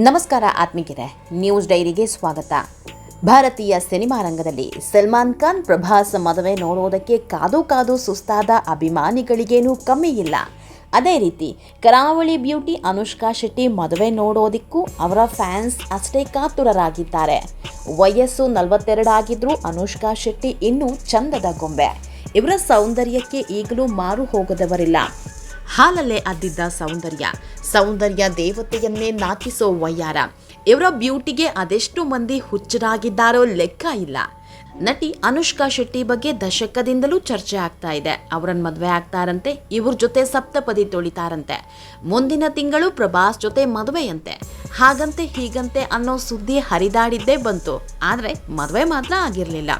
ನಮಸ್ಕಾರ ಆತ್ಮೀಯರೇ, ನ್ಯೂಸ್ ಡೈರಿಗೆ ಸ್ವಾಗತ. ಭಾರತೀಯ ಸಿನಿಮಾ ರಂಗದಲ್ಲಿ ಸಲ್ಮಾನ್ ಖಾನ್ ಪ್ರಭಾಸ್ ಮದುವೆ ನೋಡೋದಕ್ಕೆ ಕಾದು ಸುಸ್ತಾದ ಅಭಿಮಾನಿಗಳಿಗೇನೂ ಕಮ್ಮಿ ಇಲ್ಲ. ಅದೇ ರೀತಿ ಕರಾವಳಿ ಬ್ಯೂಟಿ ಅನುಷ್ಕಾ ಶೆಟ್ಟಿ ಮದುವೆ ನೋಡೋದಕ್ಕೂ ಅವರ ಫ್ಯಾನ್ಸ್ ಅಷ್ಟೇ ಕಾತುರರಾಗಿದ್ದಾರೆ. ವಯಸ್ಸು 42 ಆಗಿದ್ರೂ ಅನುಷ್ಕಾ ಶೆಟ್ಟಿ ಇನ್ನೂ ಚಂದದ ಗೊಂಬೆ. ಇವರ ಸೌಂದರ್ಯಕ್ಕೆ ಈಗಲೂ ಮಾರು ಹೋಗದವರಿಲ್ಲ. ಹಾಲಲ್ಲೇ ಅದ್ದಿದ್ದ ಸೌಂದರ್ಯ ದೇವತೆಯನ್ನೇ ನಾಚಿಸೋ ವಯ್ಯಾರ. ಇವರ ಬ್ಯೂಟಿಗೆ ಅದೆಷ್ಟು ಮಂದಿ ಹುಚ್ಚರಾಗಿದ್ದಾರೋ ಲೆಕ್ಕ ಇಲ್ಲ. ನಟಿ ಅನುಷ್ಕಾ ಶೆಟ್ಟಿ ಬಗ್ಗೆ ದಶಕದಿಂದಲೂ ಚರ್ಚೆ ಆಗ್ತಾ ಇದೆ. ಅವರನ್ನು ಮದುವೆ ಆಗ್ತಾರಂತೆ, ಇವ್ರ ಜೊತೆ ಸಪ್ತಪದಿ ತೊಳಿತಾರಂತೆ. ಮುಂದಿನ ತಿಂಗಳು ಪ್ರಭಾಸ್ ಜೊತೆ ಮದುವೆಯಂತೆ. ಹಾಗಂತೆ ಹೀಗಂತೆ ಅನ್ನೋ ಸುದ್ದಿ ಹರಿದಾಡಿದ್ದೇ ಬಂತು. ಆದರೆ ಮದುವೆ ಮಾತ್ರ ಆಗಿರಲಿಲ್ಲ.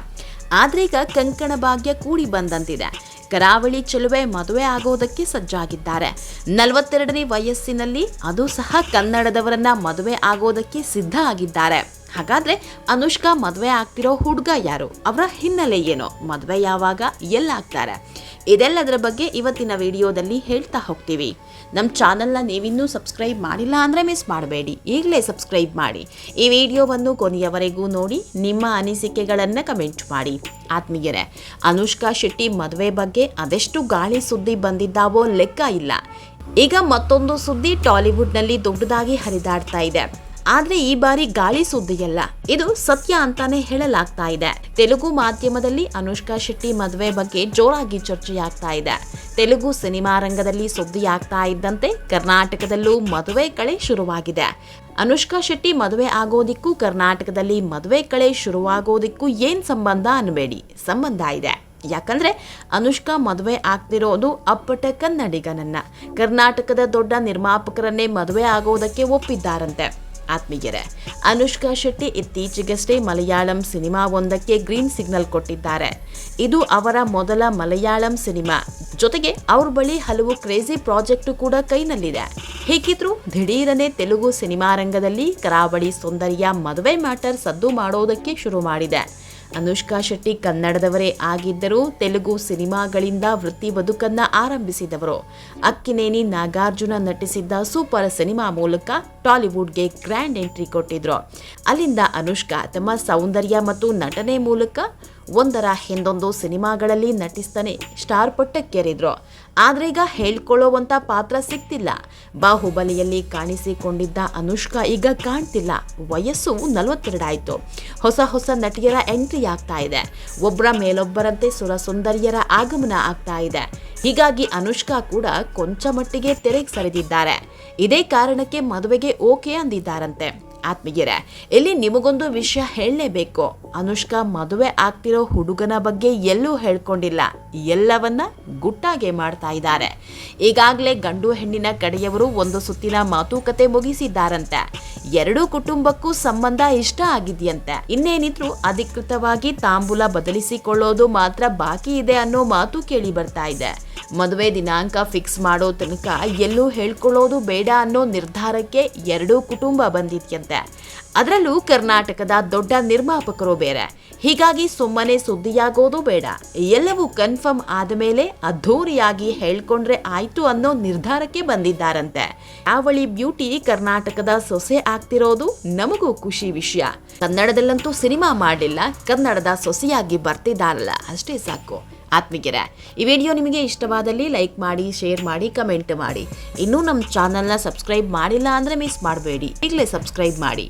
ಆದ್ರೀಗ ಕಂಕಣ ಭಾಗ್ಯ ಕೂಡಿ ಬಂದಂತಿದೆ. ಕರಾವಳಿ ಚೆಲುವೆ ಮದುವೆ ಆಗೋದಕ್ಕೆ ಸಜ್ಜಾಗಿದ್ದಾರೆ. 42ನೇ ವಯಸ್ಸಿನಲ್ಲಿ, ಅದು ಸಹ ಕನ್ನಡದವರನ್ನ ಮದುವೆ ಆಗೋದಕ್ಕೆ ಸಿದ್ಧ ಆಗಿದ್ದಾರೆ. ಹಾಗಾದ್ರೆ ಅನುಷ್ಕಾ ಮದುವೆ ಆಗ್ತಿರೋ ಹುಡುಗ ಯಾರು? ಅವರ ಹಿನ್ನೆಲೆ ಏನು? ಮದುವೆ ಯಾವಾಗ, ಎಲ್ಲಾಗ್ತಾರೆ? ಇದೆಲ್ಲದರ ಬಗ್ಗೆ ಇವತ್ತಿನ ವಿಡಿಯೋದಲ್ಲಿ ಹೇಳ್ತಾ ಹೋಗ್ತೀವಿ. ನಮ್ಮ ಚಾನಲ್ನ ನೀವಿನ್ನೂ ಸಬ್ಸ್ಕ್ರೈಬ್ ಮಾಡಿಲ್ಲ ಅಂದರೆ ಮಿಸ್ ಮಾಡಬೇಡಿ, ಈಗಲೇ ಸಬ್ಸ್ಕ್ರೈಬ್ ಮಾಡಿ. ಈ ವಿಡಿಯೋವನ್ನು ಕೊನೆಯವರೆಗೂ ನೋಡಿ, ನಿಮ್ಮ ಅನಿಸಿಕೆಗಳನ್ನು ಕಮೆಂಟ್ ಮಾಡಿ. ಆತ್ಮೀಯರೇ, ಅನುಷ್ಕಾ ಶೆಟ್ಟಿ ಮದುವೆ ಬಗ್ಗೆ ಅದೆಷ್ಟು ಗಾಳಿ ಸುದ್ದಿ ಬಂದಿದ್ದಾವೋ ಲೆಕ್ಕ ಇಲ್ಲ. ಈಗ ಮತ್ತೊಂದು ಸುದ್ದಿ ಟಾಲಿವುಡ್ನಲ್ಲಿ ದೊಡ್ಡದಾಗಿ ಹರಿದಾಡ್ತಾ ಇದೆ. ಆದ್ರೆ ಈ ಬಾರಿ ಗಾಳಿ ಸುದ್ದಿಯಲ್ಲ, ಇದು ಸತ್ಯ ಅಂತಾನೆ ಹೇಳಲಾಗ್ತಾ ಇದೆ. ತೆಲುಗು ಮಾಧ್ಯಮದಲ್ಲಿ ಅನುಷ್ಕಾ ಶೆಟ್ಟಿ ಮದುವೆ ಬಗ್ಗೆ ಜೋರಾಗಿ ಚರ್ಚೆಯಾಗ್ತಾ ಇದೆ. ತೆಲುಗು ಸಿನಿಮಾ ರಂಗದಲ್ಲಿ ಸುದ್ದಿಯಾಗ್ತಾ ಇದ್ದಂತೆ ಕರ್ನಾಟಕದಲ್ಲೂ ಮದುವೆ ಕಳೆ ಶುರುವಾಗಿದೆ. ಅನುಷ್ಕಾ ಶೆಟ್ಟಿ ಮದುವೆ ಆಗೋದಿಕ್ಕೂ ಕರ್ನಾಟಕದಲ್ಲಿ ಮದುವೆ ಕಳೆ ಶುರುವಾಗೋದಿಕ್ಕೂ ಏನ್ ಸಂಬಂಧ ಅನ್ಬೇಡಿ, ಸಂಬಂಧ ಇದೆ. ಯಾಕಂದ್ರೆ ಅನುಷ್ಕಾ ಮದುವೆ ಆಗ್ತಿರೋದು ಅಪ್ಪಟ ಕನ್ನಡಿಗನನ್ನ. ಕರ್ನಾಟಕದ ದೊಡ್ಡ ನಿರ್ಮಾಪಕರನ್ನೇ ಮದುವೆ ಆಗೋದಕ್ಕೆ ಒಪ್ಪಿದ್ದಾರಂತೆ. ಆತ್ಮೀಯರೇ, ಅನುಷ್ಕಾ ಶೆಟ್ಟಿ ಇತ್ತೀಚೆಗಷ್ಟೇ ಮಲಯಾಳಂ ಸಿನಿಮಾ ಒಂದಕ್ಕೆ ಗ್ರೀನ್ ಸಿಗ್ನಲ್ ಕೊಟ್ಟಿದ್ದಾರೆ. ಇದು ಅವರ ಮೊದಲ ಮಲಯಾಳಂ ಸಿನಿಮಾ. ಜೊತೆಗೆ ಅವ್ರ ಬಳಿ ಹಲವು ಕ್ರೇಜಿ ಪ್ರಾಜೆಕ್ಟ್ ಕೂಡ ಕೈನಲ್ಲಿದೆ. ಹೇಗಿದ್ರು ದಿಢೀರನೆ ತೆಲುಗು ಸಿನಿಮಾ ರಂಗದಲ್ಲಿ ಕರಾವಳಿ ಸೌಂದರ್ಯ ಮದುವೆ ಮ್ಯಾಟರ್ ಸದ್ದು ಮಾಡೋದಕ್ಕೆ ಶುರು ಮಾಡಿದೆ. ಅನುಷ್ಕಾ ಶೆಟ್ಟಿ ಕನ್ನಡದವರೇ ಆಗಿದ್ದರೂ ತೆಲುಗು ಸಿನಿಮಾಗಳಿಂದ ವೃತ್ತಿ ಬದುಕನ್ನ ಆರಂಭಿಸಿದವರು. ಅಕ್ಕಿನೇನಿ ನಾಗಾರ್ಜುನ ನಟಿಸಿದ್ದ ಸೂಪರ್ ಸಿನಿಮಾ ಮೂಲಕ ಟಾಲಿವುಡ್ಗೆ ಗ್ರ್ಯಾಂಡ್ ಎಂಟ್ರಿ ಕೊಟ್ಟಿದ್ರು. ಅಲ್ಲಿಂದ ಅನುಷ್ಕಾ ತಮ್ಮ ಸೌಂದರ್ಯ ಮತ್ತು ನಟನೆ ಮೂಲಕ ಒಂದರ ಹಿಂದೊಂದು ಸಿನಿಮಾಗಳಲ್ಲಿ ನಟಿಸ್ತಾನೆ ಸ್ಟಾರ್ ಪಟ್ಟಕ್ಕೇರಿದ್ರು. ಆದ್ರೀಗ ಹೇಳ್ಕೊಳ್ಳೋವಂಥ ಪಾತ್ರ ಸಿಗ್ತಿಲ್ಲ. ಬಾಹುಬಲಿಯಲ್ಲಿ ಕಾಣಿಸಿಕೊಂಡಿದ್ದ ಅನುಷ್ಕಾ ಈಗ ಕಾಣ್ತಿಲ್ಲ. ವಯಸ್ಸು 42 ಆಯಿತು. ಹೊಸ ನಟಿಯರ ಎಂಟ್ರಿ ಆಗ್ತಾ ಇದೆ. ಒಬ್ಬರ ಮೇಲೊಬ್ಬರಂತೆ ಸುರಸುಂದರಿಯರ ಆಗಮನ ಆಗ್ತಾ ಇದೆ. ಹೀಗಾಗಿ ಅನುಷ್ಕಾ ಕೂಡ ಕೊಂಚ ಮಟ್ಟಿಗೆ ತೆರೆಗೆ ಸರಿದಿದ್ದಾರೆ. ಇದೇ ಕಾರಣಕ್ಕೆ ಮದುವೆಗೆ ಓಕೆ ಅಂದಿದ್ದಾರಂತೆ. ಆತ್ಮೀಯರೇ, ಇಲ್ಲಿ ನಿಮಗೊಂದು ವಿಷಯ ಹೇಳಲೇಬೇಕು. ಅನುಷ್ಕಾ ಮದುವೆ ಆಗ್ತಿರೋ ಹುಡುಗನ ಬಗ್ಗೆ ಎಲ್ಲೂ ಹೇಳ್ಕೊಂಡಿಲ್ಲ. ಎಲ್ಲವನ್ನ ಗುಟ್ಟಾಗೆ ಮಾಡ್ತಾ ಇದ್ದಾರೆ. ಈಗಾಗಲೇ ಗಂಡು ಹೆಣ್ಣಿನ ಕಡೆಯವರು ಒಂದು ಸುತ್ತಿನ ಮಾತುಕತೆ ಮುಗಿಸಿದ್ದಾರಂತೆ. ಎರಡೂ ಕುಟುಂಬಕ್ಕೂ ಸಂಬಂಧ ಇಷ್ಟ ಆಗಿದೆಯಂತೆ. ಇನ್ನೇನಿದ್ರು ಅಧಿಕೃತವಾಗಿ ತಾಂಬೂಲ ಬದಲಿಸಿಕೊಳ್ಳೋದು ಮಾತ್ರ ಬಾಕಿ ಇದೆ ಅನ್ನೋ ಮಾತು ಕೇಳಿ ಬರ್ತಾ ಇದೆ. ಮದುವೆ ದಿನಾಂಕ ಫಿಕ್ಸ್ ಮಾಡೋ ತನಕ ಎಲ್ಲೂ ಹೇಳ್ಕೊಳ್ಳೋದು ಬೇಡ ಅನ್ನೋ ನಿರ್ಧಾರಕ್ಕೆ ಎರಡೂ ಕುಟುಂಬ ಬಂದಿದ್ಯಂತೆ. ಅದರಲ್ಲೂ ಕರ್ನಾಟಕದ ದೊಡ್ಡ ನಿರ್ಮಾಪಕರು ಬೇರೆ. ಹೀಗಾಗಿ ಸುಮ್ಮನೆ ಸುದ್ದಿಯಾಗೋದು ಬೇಡ, ಎಲ್ಲವೂ ಕನ್ಫರ್ಮ್ ಆದ ಮೇಲೆ ಅದ್ಧೂರಿಯಾಗಿ ಹೇಳ್ಕೊಂಡ್ರೆ ಆಯ್ತು ಅನ್ನೋ ನಿರ್ಧಾರಕ್ಕೆ ಬಂದಿದ್ದಾರಂತೆ. ಕರಾವಳಿ ಬ್ಯೂಟಿ ಕರ್ನಾಟಕದ ಸೊಸೆ ಆಗ್ತಿರೋದು ನಮಗೂ ಖುಷಿ ವಿಷಯ. ಕನ್ನಡದಲ್ಲಂತೂ ಸಿನಿಮಾ ಮಾಡಲಿಲ್ಲ, ಕನ್ನಡದ ಸೊಸೆಯಾಗಿ ಬರ್ತಿದ್ದಾರಲ್ಲ, ಅಷ್ಟೇ ಸಾಕು. ಆತ್ಮೀಯರೇ, ಈ ವಿಡಿಯೋ ನಿಮಗೆ ಇಷ್ಟವಾದಲ್ಲಿ ಲೈಕ್ ಮಾಡಿ, ಶೇರ್ ಮಾಡಿ, ಕಮೆಂಟ್ ಮಾಡಿ. ಇನ್ನೂ ನಮ್ಮ ಚಾನಲ್ನ ಸಬ್ಸ್ಕ್ರೈಬ್ ಮಾಡಿಲ್ಲ ಅಂದರೆ ಮಿಸ್ ಮಾಡಬೇಡಿ, ಈಗಲೇ ಸಬ್ಸ್ಕ್ರೈಬ್ ಮಾಡಿ.